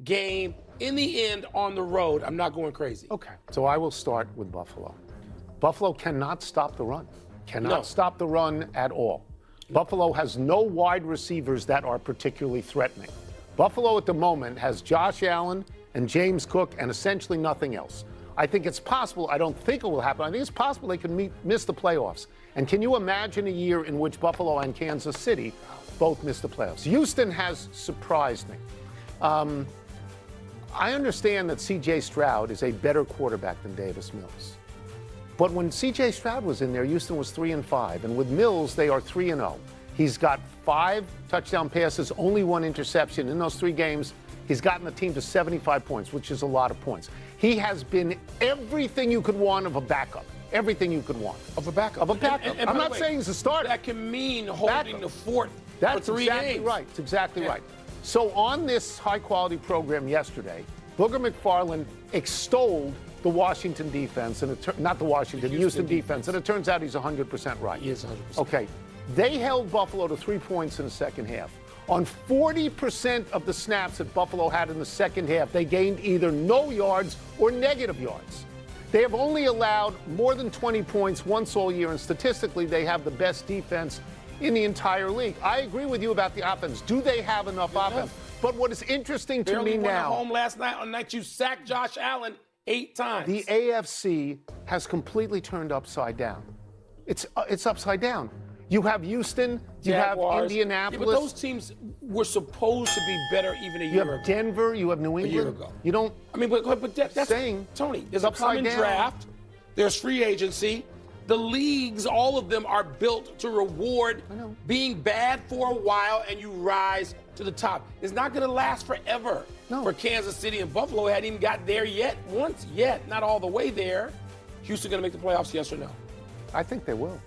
game in the end on the road. I'm not going crazy. Okay, so I will start with Buffalo. Buffalo cannot stop the run. Cannot stop the run at all. Buffalo has no wide receivers that are particularly threatening. Buffalo at the moment has Josh Allen and James Cook and essentially nothing else. I think it's possible. I don't think it will happen. I think it's possible they can miss the playoffs. And can you imagine a year in which Buffalo and Kansas City both miss the playoffs? Houston has surprised me. I understand that C.J. Stroud is a better quarterback than Davis Mills. But when C.J. Stroud was in there, Houston was 3-5. And with Mills, they are 3-0. He's got 5 touchdown passes, only 1 interception. In those 3 games, he's gotten the team to 75 points, which is a lot of points. He has been everything you could want of a backup. Everything you could want. Of a backup. Of a backup. And I'm not saying he's a starter. That can mean holding the fort for 3 exactly games. Right. It's exactly right. So on this high-quality program yesterday, Booger McFarland extolled the Washington defense, and not the Houston defense, and it turns out he's 100% right. He is 100%. Okay. They held Buffalo to 3 points in the second half. On 40% of the snaps that Buffalo had in the second half, they gained either no yards or negative yards. They have only allowed more than 20 points once all year, and statistically, they have the best defense in the entire league. I agree with you about the offense. Do they have enough offense? But what is interesting to me now... Barely won at home last night on night you sacked Josh Allen 8 times. The AFC has completely turned upside down. It's upside down. You have Houston, you Jaguars, have Indianapolis. Yeah, but those teams were supposed to be better even a year ago. You have Denver, you have New England. A year ago. You don't... I mean, but that's... saying Tony, there's a common draft. There's free agency. The leagues, all of them are built to reward being bad for a while and you rise to the top. It's not going to last forever for Kansas City and Buffalo. Hadn't even got there yet, not all the way there. Houston going to make the playoffs, yes or no? I think they will.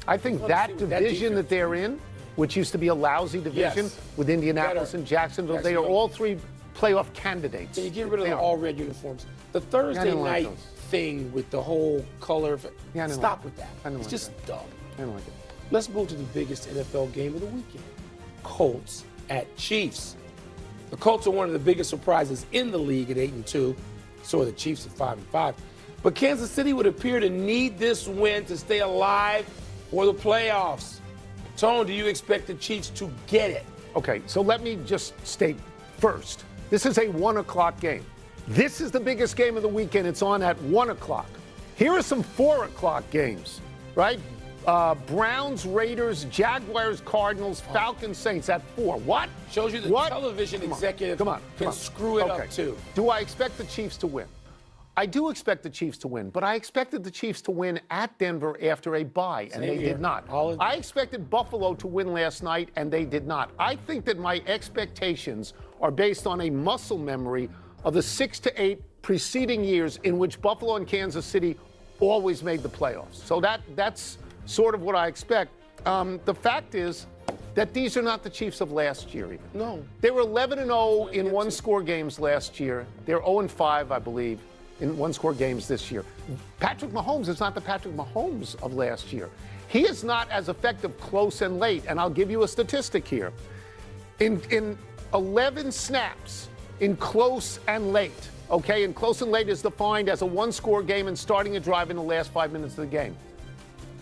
I think that division that they're in, which used to be a lousy division with Indianapolis and Jacksonville, they are all 3 playoff candidates. Can you get rid of the all-red uniforms? The Thursday night thing with the whole color. Stop with that. It's just dumb. I don't like it. Let's move to the biggest NFL game of the weekend. Colts at Chiefs. The Colts are one of the biggest surprises in the league at 8-2. So are the Chiefs at 5-5. But Kansas City would appear to need this win to stay alive for the playoffs. Tone, do you expect the Chiefs to get it? Okay, so let me just state first, this is a 1 o'clock game. This is the biggest game of the weekend. It's on at 1 o'clock. Here are some 4 o'clock games, right? Browns, Raiders, Jaguars, Cardinals, Falcons, Saints at 4. What? Shows you the television executive can screw it up too. Do I expect the Chiefs to win? I do expect the Chiefs to win, but I expected the Chiefs to win at Denver after a bye, and they did not. I expected Buffalo to win last night, and they did not. I think that my expectations are based on a muscle memory of the 6 to 8 preceding years in which Buffalo and Kansas City always made the playoffs. So that's sort of what I expect. The fact is that these are not the Chiefs of last year even. No. They were 11-0 in one-score games last year. They're 0-5, I believe, in one-score games this year. Patrick Mahomes is not the Patrick Mahomes of last year. He is not as effective close and late, and I'll give you a statistic here. In 11 snaps in close and late, okay, and close and late is defined as a one-score game and starting a drive in the last 5 minutes of the game.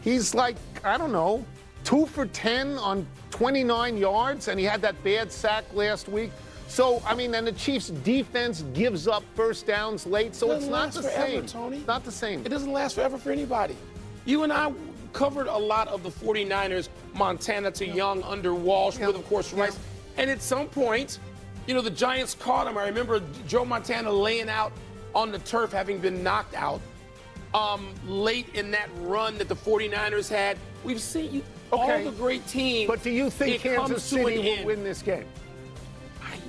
He's like, I don't know, 2 for 10 on 29 yards, and he had that bad sack last week. So, I mean, and the Chiefs' defense gives up first downs late, so it's not the same. Tony. Not the same. It doesn't last forever for anybody. You and I covered a lot of the 49ers, Montana to Young, under Walsh, with, of course, Rice. And at some point, you know, the Giants caught him. I remember Joe Montana laying out on the turf, having been knocked out late in that run that the 49ers had. We've seen all the great teams. But do you think Kansas City will win this game?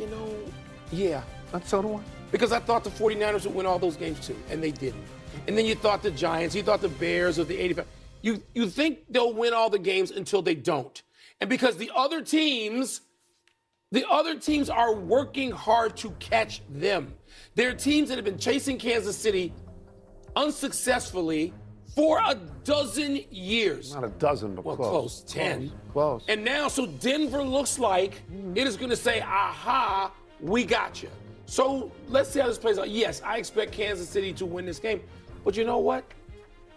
You know, yeah. So do I. Because I thought the 49ers would win all those games too, and they didn't. And then you thought the Giants, you thought the Bears of the 85. You think they'll win all the games until they don't. And because the other teams are working hard to catch them. There are teams that have been chasing Kansas City unsuccessfully for a dozen years. Not a dozen, but close. 10. Close. And now, so Denver looks like it is going to say, aha, we got you. So let's see how this plays out. Yes, I expect Kansas City to win this game, but you know what?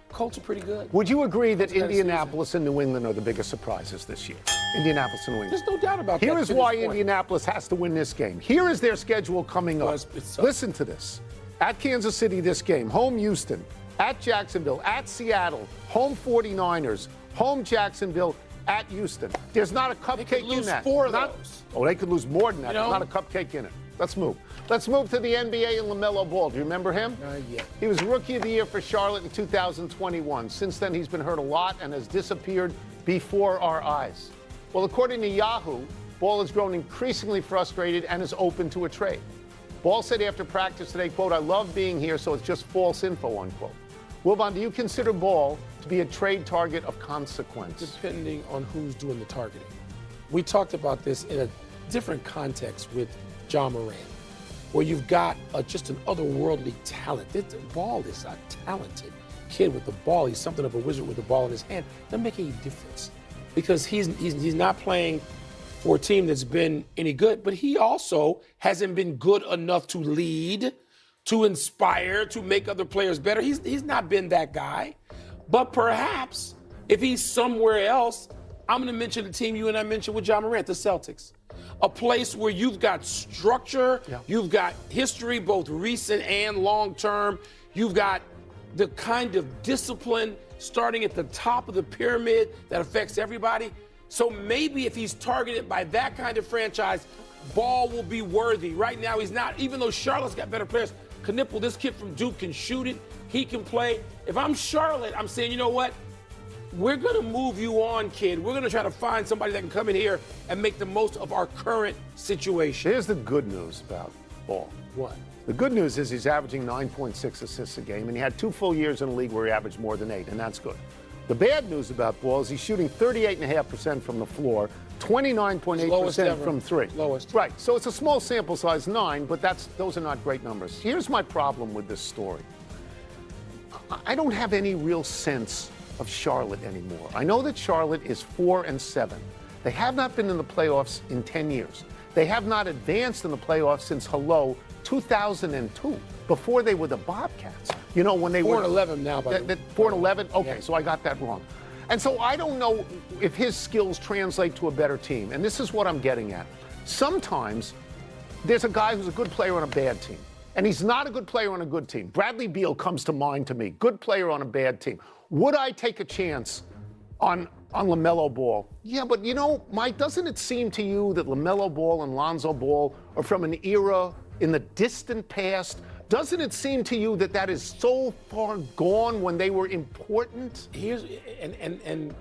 Colts are pretty good. Would you agree that Indianapolis and New England are the biggest surprises this year? Indianapolis and New England. There's no doubt about that. Here is why Indianapolis has to win this game. Here is their schedule coming up. Listen to this. At Kansas City this game, home Houston, at Jacksonville, at Seattle, home 49ers, home Jacksonville, at Houston. There's not a cupcake in that. Four of those. Oh, they could lose more than that. There's not a cupcake in it. Let's move. Let's move to the NBA and LaMelo Ball. Do you remember him? Not yet. He was Rookie of the Year for Charlotte in 2021. Since then, he's been hurt a lot and has disappeared before our eyes. Well, according to Yahoo, Ball has grown increasingly frustrated and is open to a trade. Ball said after practice today, quote, "I love being here, so it's just false info," unquote. Wilbon, do you consider Ball to be a trade target of consequence? Depending on who's doing the targeting. We talked about this in a different context with John Moran, where you've got just an otherworldly talent. Ball is a talented kid with the ball. He's something of a wizard with the ball in his hand. Doesn't make any difference because he's not playing for a team that's been any good, but he also hasn't been good enough to lead, to inspire, to make other players better. He's not been that guy. But perhaps if he's somewhere else, I'm going to mention the team you and I mentioned with John Morant, the Celtics. A place where you've got structure, you've got history, both recent and long-term. You've got the kind of discipline starting at the top of the pyramid that affects everybody. So maybe if he's targeted by that kind of franchise, Ball will be worthy. Right now, he's not. Even though Charlotte's got better players, Knipple, this kid from Duke, can shoot it. He can play. If I'm Charlotte, I'm saying, you know what? We're going to move you on, kid. We're going to try to find somebody that can come in here and make the most of our current situation. Here's the good news about Ball. What? The good news is he's averaging 9.6 assists a game, and he had 2 full years in the league where he averaged more than 8, and that's good. The bad news about Ball is he's shooting 38.5% from the floor, 29.8% from 3. Lowest. Right. So it's a small sample size, 9, but those are not great numbers. Here's my problem with this story. I don't have any real sense of Charlotte anymore. I know that Charlotte is 4-7. They have not been in the playoffs in 10 years. They have not advanced in the playoffs since 2002, before they were the Bobcats. You know, when they 4-11 now, by the way. 4-11? Okay, yeah. so I got that wrong. And so I don't know if his skills translate to a better team. And this is what I'm getting at. Sometimes there's a guy who's a good player on a bad team, and he's not a good player on a good team. Bradley Beal comes to mind to me. Good player on a bad team. Would I take a chance on LaMelo Ball? Yeah, but you know, Mike, doesn't it seem to you that LaMelo Ball and Lonzo Ball are from an era in the distant past? Doesn't it seem to you that that is so far gone when they were important? And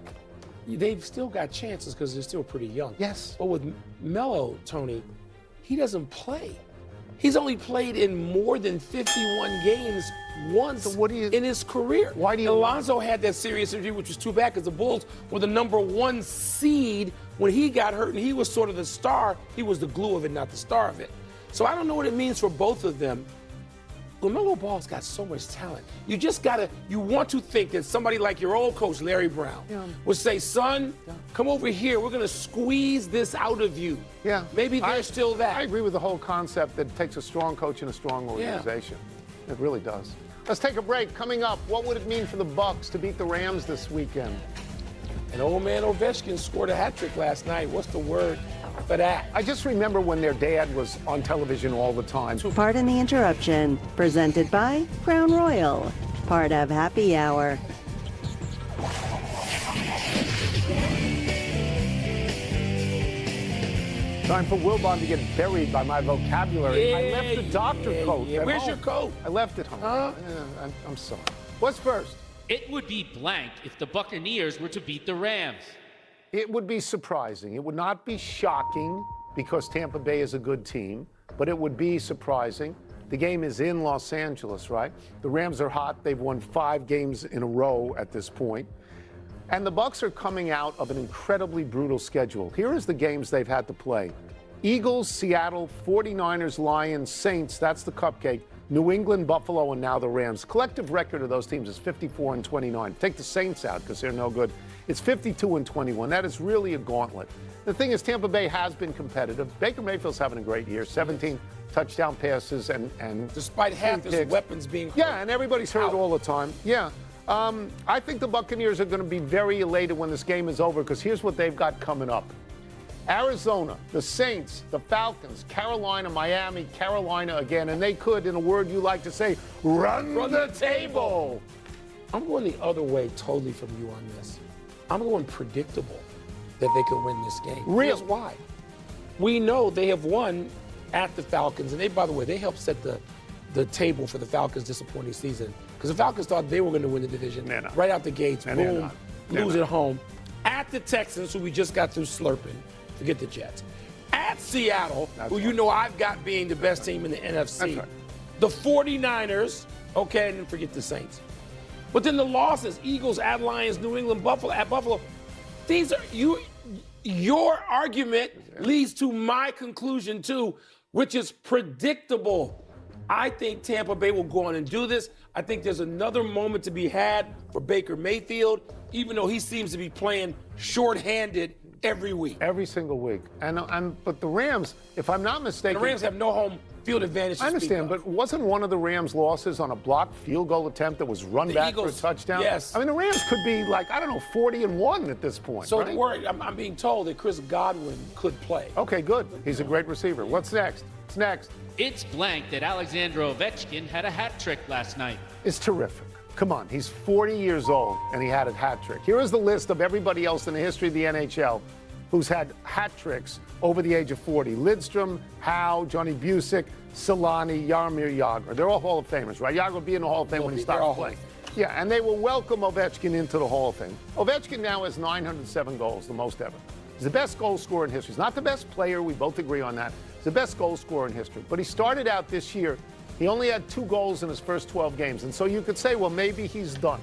they've still got chances because they're still pretty young. Yes. But with Melo, Tony, he doesn't play. He's only played in more than 51 games once in his career. Why do you? Alonzo had that serious injury, which was too bad because the Bulls were the #1 seed when he got hurt, and he was sort of the star. He was the glue of it, not the star of it. So I don't know what it means for both of them. LaMelo Ball's got so much talent. You want to think that somebody like your old coach, Larry Brown, would say, son, come over here. We're going to squeeze this out of you. Yeah. Maybe there's still that. I agree with the whole concept that it takes a strong coach and a strong organization. Yeah. It really does. Let's take a break. Coming up, what would it mean for the Bucs to beat the Rams this weekend? And old man Ovechkin scored a hat trick last night. What's the word for that? I just remember when their dad was on television all the time. Pardon the interruption. Presented by Crown Royal. Part of Happy Hour. Time for Wilbon to get buried by my vocabulary. I left the doctor coat at Where's home. your coat? I left it home. I'm sorry. What's first? It would be blank if the Buccaneers were to beat the Rams. It would be surprising. It would not be shocking because Tampa Bay is a good team, but it would be surprising. The game is in Los Angeles, right? The Rams are hot. They've won 5 games in a row at this point. And the Bucs are coming out of an incredibly brutal schedule. Here is the games they've had to play. Eagles, Seattle, 49ers, Lions, Saints, that's the cupcake. New England, Buffalo, and now the Rams. Collective record of those teams is 54-29. Take the Saints out because they're no good. It's 52-21. That is really a gauntlet. The thing is, Tampa Bay has been competitive. Baker Mayfield's having a great year, 17 touchdown passes and despite half his picks. weapons being hurt. Yeah, and everybody's hurt all the time. Yeah. I think the Buccaneers are going to be very elated when this game is over because here's what they've got coming up. Arizona, the Saints, the Falcons, Carolina, Miami, Carolina again, and they could, in a word you like to say, run the table. I'm going the other way totally from you on this. I'm going predictable that they could win this game. Really? Here's why. We know they have won at the Falcons, and they, by the way, they helped set the table for the Falcons' disappointing season because the Falcons thought they were going to win the division right out the gates. Boom, lose at home. At the Texans, who we just got through slurping. Forget the Jets. At Seattle, who you know I've got being the best team in the NFC. Right. The 49ers, okay, and then forget the Saints. But then the losses, Eagles at Lions, New England, Buffalo at Buffalo. These are your argument leads to my conclusion too, which is predictable. I think Tampa Bay will go on and do this. I think there's another moment to be had for Baker Mayfield, even though he seems to be playing shorthanded every week. Every single week. But the Rams, if I'm not mistaken. The Rams have no home field advantage. I understand, but wasn't one of the Rams' losses on a blocked field goal attempt that was run back Eagles, for a touchdown? Yes. I mean, the Rams could be like, 40-1 at this point. So right? don't worry, I'm being told that Chris Godwin could play. Okay, good. He's a great receiver. What's next? What's next? It's blank that Alexander Ovechkin had a hat trick last night. It's terrific. Come on, he's 40 years old and he had a hat trick. Here is the list of everybody else in the history of the NHL who's had hat tricks over the age of 40. Lidstrom, Howe, Johnny Busick, Solani, Jaromir Jagr. They're all Hall of Famers, right? Jagr will be in the Hall of Fame when he starts playing. Yeah, and they will welcome Ovechkin into the Hall of Fame. Ovechkin now has 907 goals, the most ever. He's the best goal scorer in history. He's not the best player. We both agree on that. He's the best goal scorer in history. But he started out this year. He only had 2 goals in his first 12 games. And so you could say, well, maybe he's done.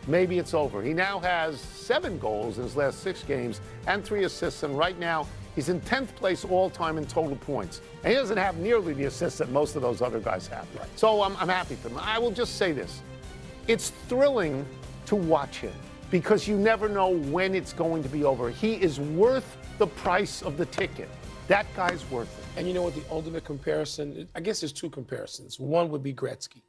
Maybe it's over. He now has 7 goals in his last 6 games and 3 assists. And right now, he's in 10th place all-time in total points. And he doesn't have nearly the assists that most of those other guys have. Right. So I'm happy for him. I will just say this. It's thrilling to watch him because you never know when it's going to be over. He is worth the price of the ticket. That guy's worth it. And you know what the ultimate comparison, I guess there's 2 comparisons. One would be Gretzky.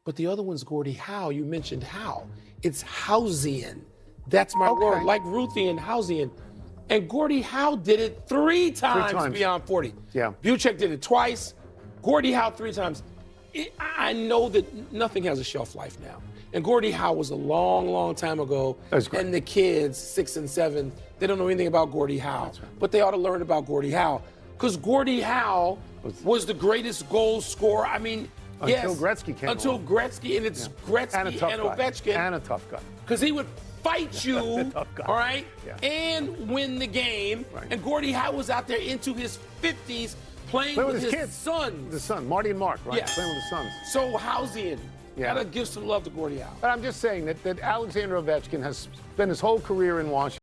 But the other one's Gordie Howe. You mentioned Howe. It's Howesian. That's my word, like Ruthian, Howesian. And Gordie Howe did it 3 times beyond 40. Yeah. Buchek did it twice. Gordie Howe 3 times. I know that nothing has a shelf life now. And Gordie Howe was a long, long time ago. And the kids, 6 and 7, they don't know anything about Gordie Howe. Right. But they ought to learn about Gordie Howe. Because Gordie Howe was the greatest goal scorer. I mean, until Gretzky came Until along. Gretzky, and it's Gretzky and Ovechkin. And a tough guy. Because he would fight you, all right, Yeah. and win the game. Right. And Gordie Howe was out there into his 50s playing with his kids. Sons. The son, Marty and Mark, right? Yes. Playing with his sons. So Howesian. Yeah. Gotta give some love to Gordie Howe. But I'm just saying that Alexander Ovechkin has spent his whole career in Washington.